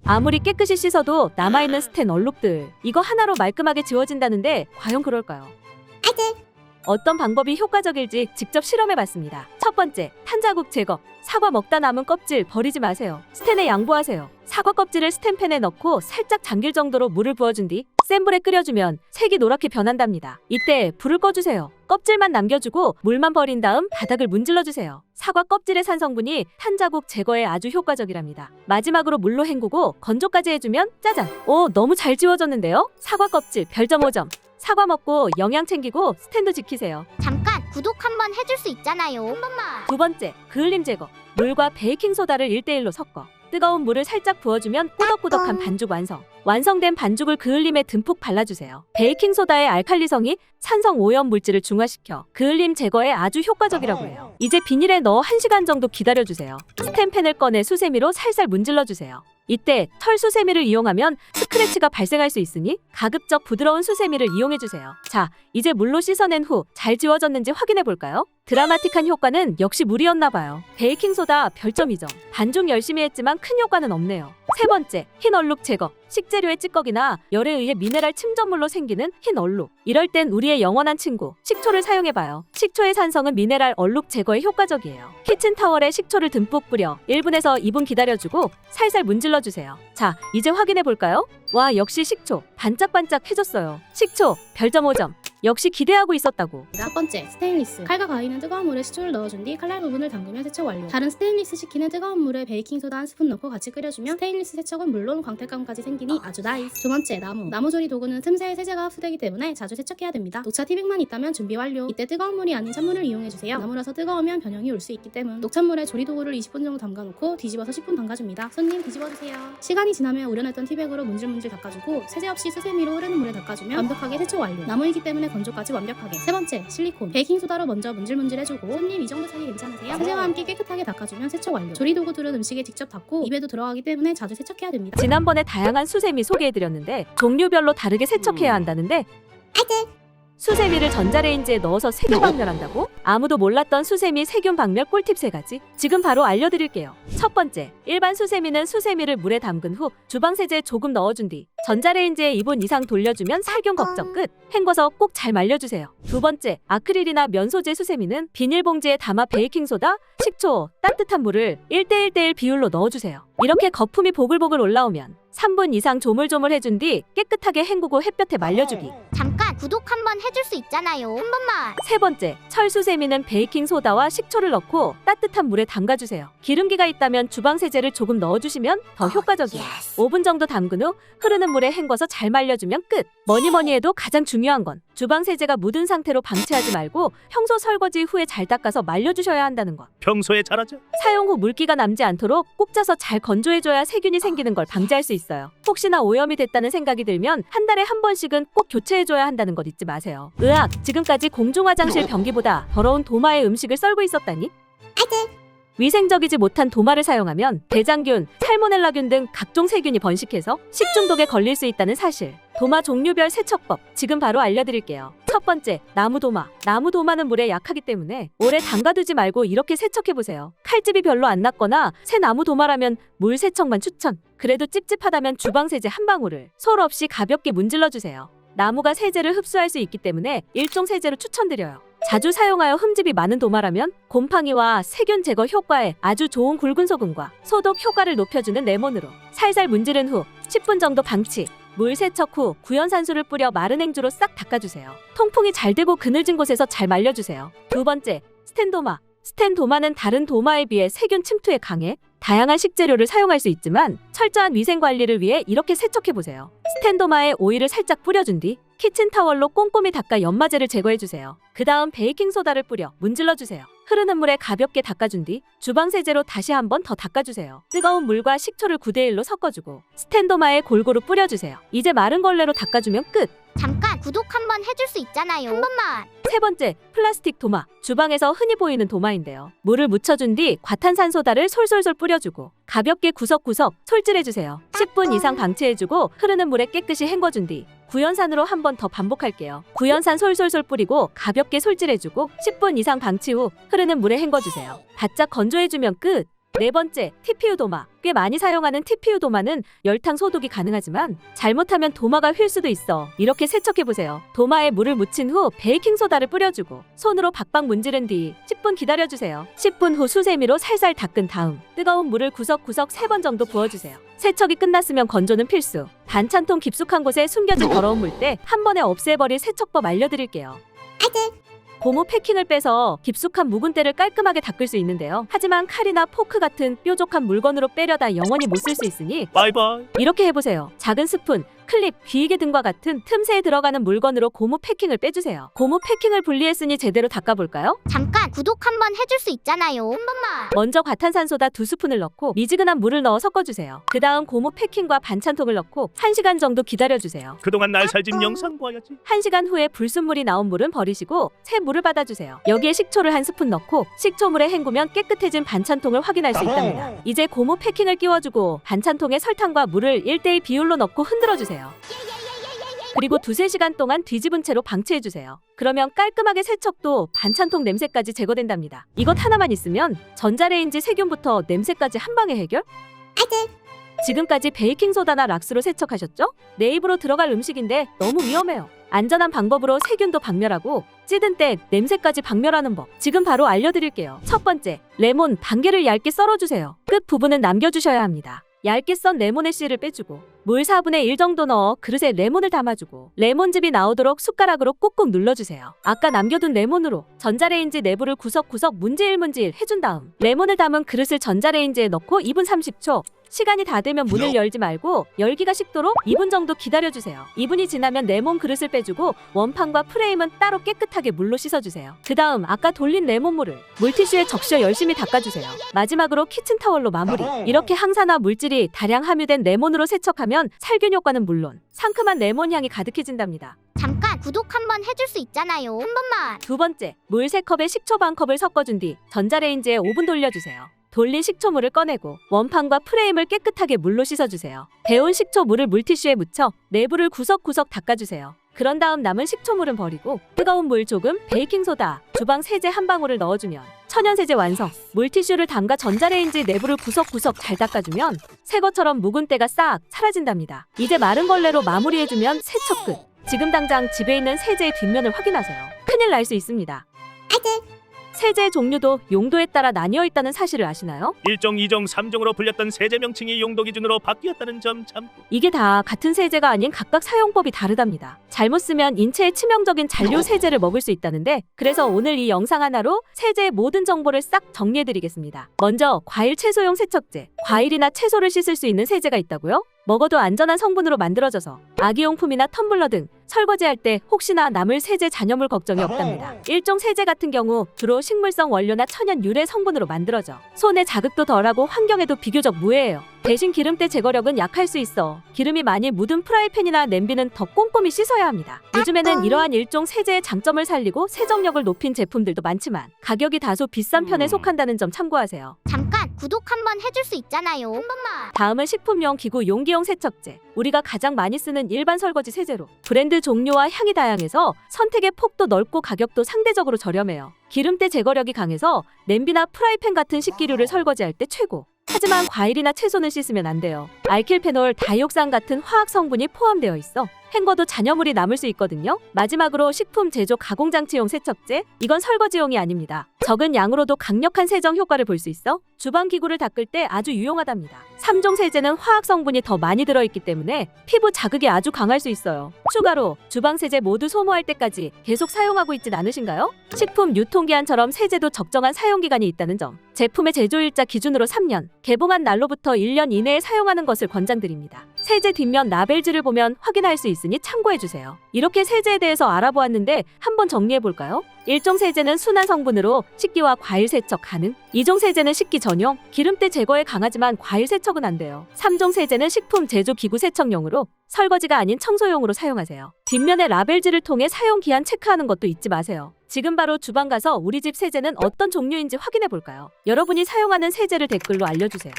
아무리 깨끗이 씻어도 남아있는 스텐 얼룩들, 이거 하나로 말끔하게 지워진다는데 과연 그럴까요? 어떤 방법이 효과적일지 직접 실험해봤습니다. 첫 번째, 탄자국 제거. 사과 먹다 남은 껍질 버리지 마세요. 스텐에 양보하세요. 사과 껍질을 스텐팬에 넣고 살짝 잠길 정도로 물을 부어준 뒤 센 불에 끓여주면 색이 노랗게 변한답니다. 이때 불을 꺼주세요. 껍질만 남겨주고 물만 버린 다음 바닥을 문질러주세요. 사과 껍질의 산성분이 탄자국 제거에 아주 효과적이랍니다. 마지막으로 물로 헹구고 건조까지 해주면 짜잔! 오, 너무 잘 지워졌는데요? 사과 껍질 별점 5점. 사과 먹고 영양 챙기고 스텐도 지키세요. 잠깐 구독 한번 해줄 수 있잖아요. 한 번만. 두 번째, 그을림 제거. 물과 베이킹소다를 1대1로 섞어 뜨거운 물을 살짝 부어주면 꾸덕꾸덕한 반죽 완성. 완성된 반죽을 그을림에 듬뿍 발라주세요. 베이킹소다의 알칼리성이 산성 오염 물질을 중화시켜 그을림 제거에 아주 효과적이라고 해요. 이제 비닐에 넣어 1시간 정도 기다려주세요. 스텐팬을 꺼내 수세미로 살살 문질러주세요. 이때 털 수세미를 이용하면 스크래치가 발생할 수 있으니 가급적 부드러운 수세미를 이용해주세요. 자, 이제 물로 씻어낸 후 잘 지워졌는지 확인해볼까요? 드라마틱한 효과는 역시 물이었나봐요. 베이킹소다 별점 2점. 반죽 열심히 했지만 큰 효과는 없네요. 세 번째, 흰 얼룩 제거. 식재료의 찌꺼기나 열에 의해 미네랄 침전물로 생기는 흰 얼룩. 이럴 땐 우리의 영원한 친구, 식초를 사용해봐요. 식초의 산성은 미네랄 얼룩 제거에 효과적이에요. 키친타월에 식초를 듬뿍 뿌려 1분에서 2분 기다려주고 살살 문질러주세요. 자, 이제 확인해볼까요? 와, 역시 식초. 반짝반짝해졌어요. 식초 별점 5점. 역시 기대하고 있었다고. 첫 번째, 스테인리스. 칼과 가위는 뜨거운 물에 식초를 넣어준 뒤 칼날 부분을 담그면 세척 완료. 다른 스테인리스 식기는 뜨거운 물에 베이킹소다 1스푼 넣고 같이 끓여주면 스테인리스 세척은 물론 광택감까지 생기니 아주 나이스. 두 번째, 나무. 나무조리 도구는 틈새에 세제가 흡수되기 때문에 자주 세척해야 됩니다. 녹차 티백만 있다면 준비 완료. 이때 뜨거운 물이 아닌 찬물을 이용해주세요. 나무라서 뜨거우면 변형이 올 수 있기 때문 녹찬물에 조리 도구를 20분 정도 담가놓고 뒤집어서 10분 담가줍니다. 손님 뒤집어주세요. 시간이 지나면 우려냈던 티백으로 문질문질 닦아주고 세제 없이 수세미로 흐르는 물에 닦아주면 완벽하게 세척 완료. 나무이기 때문에 건조까지 완벽하게. 세 번째, 실리콘. 베이킹소다로 먼저 문질문질 해주고 손님 이 정도 사이 괜찮으세요? 세제와 함께 깨끗하게 닦아주면 세척 완료. 조리 도구들은 음식에 직접 닿고 입에도 들어가기 때문에 자주 세척해야 됩니다. 지난번에 다양한 수세미 소개해드렸는데 종류별로 다르게 세척해야 한다는데 수세미를 전자레인지에 넣어서 세균 박멸한다고? 아무도 몰랐던 수세미 세균 박멸 꿀팁 3가지 지금 바로 알려드릴게요. 첫 번째, 일반 수세미는 수세미를 물에 담근 후 주방 세제에 조금 넣어준 뒤 전자레인지에 2분 이상 돌려주면 살균 걱정 끝. 헹궈서 꼭 잘 말려주세요. 두 번째, 아크릴이나 면소재 수세미는 비닐봉지에 담아 베이킹소다, 식초, 따뜻한 물을 1대1대1 비율로 넣어주세요. 이렇게 거품이 보글보글 올라오면 3분 이상 조물조물 해준 뒤 깨끗하게 헹구고 햇볕에 말려주기. 잠깐 구독 한번 해줄 수 있잖아요. 한 번만. 세 번째, 철수세미는 베이킹소다와 식초를 넣고 따뜻한 물에 담가주세요. 기름기가 있다면 주방세제를 조금 넣어주시면 더 효과적이에요. 5분 정도 담근 후 흐르는 물에 헹궈서 잘 말려주면 끝. 뭐니뭐니 해도 가장 중요한 건 주방세제가 묻은 상태로 방치하지 말고 평소 설거지 후에 잘 닦아서 말려주셔야 한다는 것. 평소에 잘하죠. 사용 후 물기가 남지 않도록 꼭 짜서 잘 건조해줘야 세균이 생기는 걸 방지할 수 있어요. 혹시나 오염이 됐다는 생각이 들면 한 달에 한 번씩은 꼭 교체해줘야 한다는 것 잊지 마세요. 으악, 지금까지 공중화장실 변기보다 더러운 도마에 음식을 썰고 있었다니? 위생적이지 못한 도마를 사용하면 대장균, 살모넬라균 등 각종 세균이 번식해서 식중독에 걸릴 수 있다는 사실. 도마 종류별 세척법 지금 바로 알려드릴게요. 첫 번째, 나무도마. 나무도마는 물에 약하기 때문에 오래 담가두지 말고 이렇게 세척해보세요. 칼집이 별로 안 났거나 새 나무도마라면 물 세척만 추천. 그래도 찝찝하다면 주방세제 한 방울을 솔 없이 가볍게 문질러주세요. 나무가 세제를 흡수할 수 있기 때문에 일종 세제로 추천드려요. 자주 사용하여 흠집이 많은 도마라면 곰팡이와 세균 제거 효과에 아주 좋은 굵은 소금과 소독 효과를 높여주는 레몬으로 살살 문지른 후 10분 정도 방치. 물 세척 후 구연산수를 뿌려 마른 행주로 싹 닦아주세요. 통풍이 잘 되고 그늘진 곳에서 잘 말려주세요. 두 번째, 스텐도마. 스텐도마는 다른 도마에 비해 세균 침투에 강해 다양한 식재료를 사용할 수 있지만 철저한 위생 관리를 위해 이렇게 세척해보세요. 스텐도마에 오일을 살짝 뿌려준 뒤 키친타월로 꼼꼼히 닦아 연마제를 제거해주세요. 그 다음 베이킹소다를 뿌려 문질러주세요. 흐르는 물에 가볍게 닦아준 뒤 주방세제로 다시 한 번 더 닦아주세요. 뜨거운 물과 식초를 9대1로 섞어주고 스텐도마에 골고루 뿌려주세요. 이제 마른 걸레로 닦아주면 끝! 잠깐 구독 한번 해줄 수 있잖아요. 한 번만. 세 번째, 플라스틱 도마. 주방에서 흔히 보이는 도마인데요. 물을 묻혀준 뒤 과탄산소다를 솔솔솔 뿌려주고 가볍게 구석구석 솔질해주세요. 10분 이상 방치해주고 흐르는 물에 깨끗이 헹궈준 뒤 구연산으로 한 번 더 반복할게요. 구연산 솔솔솔 뿌리고 가볍게 솔질해주고 10분 이상 방치 후 흐르는 물에 헹궈주세요. 바짝 건조해주면 끝! 네 번째, TPU 도마. 꽤 많이 사용하는 TPU 도마는 열탕 소독이 가능하지만 잘못하면 도마가 휠 수도 있어. 이렇게 세척해보세요. 도마에 물을 묻힌 후 베이킹소다를 뿌려주고 손으로 박박 문지른 뒤 10분 기다려주세요. 10분 후 수세미로 살살 닦은 다음 뜨거운 물을 구석구석 3번 정도 부어주세요. 세척이 끝났으면 건조는 필수. 반찬통 깊숙한 곳에 숨겨진 더러운 물때 한 번에 없애버릴 세척법 알려드릴게요. 고무 패킹을 빼서 깊숙한 묵은 때를 깔끔하게 닦을 수 있는데요. 하지만 칼이나 포크 같은 뾰족한 물건으로 빼려다 영원히 못 쓸 수 있으니 바이바이. 이렇게 해보세요. 작은 스푼, 클립, 귀이개 등과 같은 틈새에 들어가는 물건으로 고무 패킹을 빼주세요. 고무 패킹을 분리했으니 제대로 닦아볼까요? 잠깐 구독 한번 해줄 수 있잖아요. 한 번만. 먼저 과탄산소다 2스푼을 넣고 미지근한 물을 넣어 섞어주세요. 그 다음 고무 패킹과 반찬통을 넣고 1시간 정도 기다려주세요. 그동안 날 살집 영상 봐야지. 1시간 후에 불순물이 나온 물은 버리시고 새 물을 받아주세요. 여기에 식초를 1스푼 넣고 식초물에 헹구면 깨끗해진 반찬통을 확인할 수 있답니다. 이제 고무 패킹을 끼워주고 반찬통에 설탕과 물을 1:1 비율로 넣고 흔들어주세요. 그리고 2-3시간 동안 뒤집은 채로 방치해주세요. 그러면 깔끔하게 세척도 반찬통 냄새까지 제거된답니다. 이것 하나만 있으면 전자레인지 세균부터 냄새까지 한 방에 해결? 지금까지 베이킹소다나 락스로 세척하셨죠? 내 입으로 들어갈 음식인데 너무 위험해요. 안전한 방법으로 세균도 박멸하고 찌든 때 냄새까지 박멸하는 법 지금 바로 알려드릴게요. 첫 번째, 레몬 반개를 얇게 썰어주세요. 끝 부분은 남겨주셔야 합니다. 얇게 썬 레몬의 씨를 빼주고 물 4분의 1 정도 넣어 그릇에 레몬을 담아주고 레몬즙이 나오도록 숟가락으로 꾹꾹 눌러주세요. 아까 남겨둔 레몬으로 전자레인지 내부를 구석구석 문지일 해준 다음 레몬을 담은 그릇을 전자레인지에 넣고 2분 30초 시간이 다 되면 문을 열지 말고 열기가 식도록 2분 정도 기다려주세요. 2분이 지나면 레몬 그릇을 빼주고 원판과 프레임은 따로 깨끗하게 물로 씻어주세요. 그 다음 아까 돌린 레몬물을 물티슈에 적셔 열심히 닦아주세요. 마지막으로 키친타월로 마무리. 이렇게 항산화 물질이 다량 함유된 레몬으로 세척하면 살균 효과는 물론 상큼한 레몬 향이 가득해진답니다. 잠깐 구독 한번 해줄 수 있잖아요. 한 번만. 두 번째, 물 3컵에 식초 반 컵을 섞어준 뒤 전자레인지에 5분 돌려주세요. 돌린 식초물을 꺼내고 원판과 프레임을 깨끗하게 물로 씻어주세요. 데운 식초물을 물티슈에 묻혀 내부를 구석구석 닦아주세요. 그런 다음 남은 식초물은 버리고 뜨거운 물 조금, 베이킹소다, 주방 세제 한 방울을 넣어주면 천연세제 완성! 물티슈를 담가 전자레인지 내부를 구석구석 잘 닦아주면 새 것처럼 묵은 때가 싹 사라진답니다. 이제 마른 걸레로 마무리해주면 세척 끝! 지금 당장 집에 있는 세제의 뒷면을 확인하세요. 큰일 날 수 있습니다. 세제의 종류도 용도에 따라 나뉘어 있다는 사실을 아시나요? 1종, 2종, 3종으로 불렸던 세제 명칭이 용도 기준으로 바뀌었다는 점 참. 이게 다 같은 세제가 아닌 각각 사용법이 다르답니다. 잘못 쓰면 인체에 치명적인 잔류 세제를 먹을 수 있다는데 그래서 오늘 이 영상 하나로 세제의 모든 정보를 싹 정리해드리겠습니다. 먼저 과일 채소용 세척제. 과일이나 채소를 씻을 수 있는 세제가 있다고요? 먹어도 안전한 성분으로 만들어져서 아기용품이나 텀블러 등 설거지할 때 혹시나 남을 세제 잔여물 걱정이 없답니다. 일종 세제 같은 경우 주로 식물성 원료나 천연 유래 성분으로 만들어져 손에 자극도 덜하고 환경에도 비교적 무해해요. 대신 기름때 제거력은 약할 수 있어 기름이 많이 묻은 프라이팬이나 냄비는 더 꼼꼼히 씻어야 합니다. 요즘에는 이러한 일종 세제의 장점을 살리고 세정력을 높인 제품들도 많지만 가격이 다소 비싼 편에 속한다는 점 참고하세요. 잠깐 구독 한번 해줄 수 있잖아요. 한 번만. 다음은 식품용 기구 용기용 세척제. 우리가 가장 많이 쓰는 일반 설거지 세제로 브랜드 종류와 향이 다양해서 선택의 폭도 넓고 가격도 상대적으로 저렴해요. 기름때 제거력이 강해서 냄비나 프라이팬 같은 식기류를 설거지할 때 최고. 하지만 과일이나 채소는 씻으면 안 돼요. 알킬페놀, 다이옥산 같은 화학 성분이 포함되어 있어 헹궈도 잔여물이 남을 수 있거든요. 마지막으로 식품 제조 가공장치용 세척제. 이건 설거지용이 아닙니다. 적은 양으로도 강력한 세정 효과를 볼 수 있어 주방 기구를 닦을 때 아주 유용하답니다. 3종 세제는 화학 성분이 더 많이 들어있기 때문에 피부 자극이 아주 강할 수 있어요. 추가로 주방 세제 모두 소모할 때까지 계속 사용하고 있진 않으신가요? 식품 유통기한처럼 세제도 적정한 사용기간이 있다는 점. 제품의 제조일자 기준으로 3년, 개봉한 날로부터 1년 이내에 사용하는 것을 권장드립니다. 세제 뒷면 라벨지를 보면 확인할 수 있으니 참고해주세요. 이렇게 세제에 대해서 알아보았는데 한번 정리해볼까요? 1종 세제는 순한 성분으로 식기와 과일 세척 가능. 2종 세제는 식기 전용, 기름때 제거에 강하지만 과일 세척은 안 돼요. 3종 세제는 식품 제조 기구 세척용으로 설거지가 아닌 청소용으로 사용하세요. 뒷면에 라벨지를 통해 사용 기한 체크하는 것도 잊지 마세요. 지금 바로 주방 가서 우리 집 세제는 어떤 종류인지 확인해 볼까요? 여러분이 사용하는 세제를 댓글로 알려주세요.